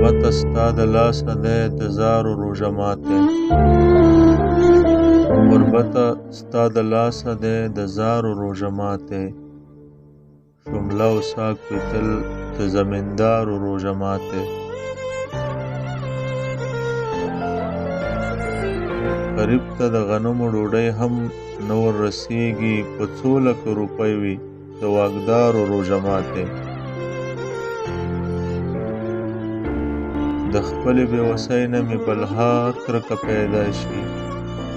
غربته ستا د لاسه دی د زارو روژه ماتی غربته ستا د لاسه دی د زارو روژه ماتی شمله او ساک وي تل د زمیندارو روژه ماتی غریب ته د غنمو ډوډۍ هم نه ور رسیږي په څو لکه روپۍ وي د واکدارو روژه ماتی د خپلې بېوسۍ نه مې بلها کرکه پیدا شي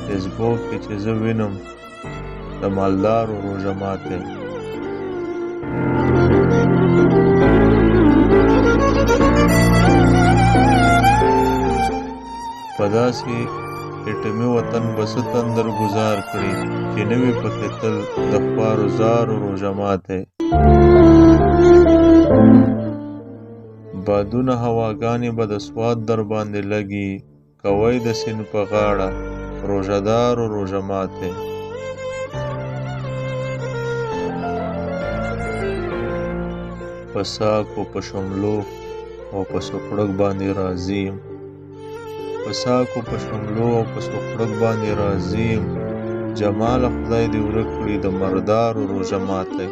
فیسبوک کې چې زه وینم د مالدارو روژه ماتی په داسې ایټمي وطن به څه تندر ګزار کړي چې نه وي پکې تل د خوارو زارو روژه ماتی بادونه هواګانې به د سوات در باندې لګي کوی د سیند په غاړه روژه دارو روژه ماتی په ساکو په شملو او په سوکړک باندې راځي یم په ساکو په شملو او په سوکړک باندې راځي یم جماله خدای دې ورک کړي د مردارو روژه ماتی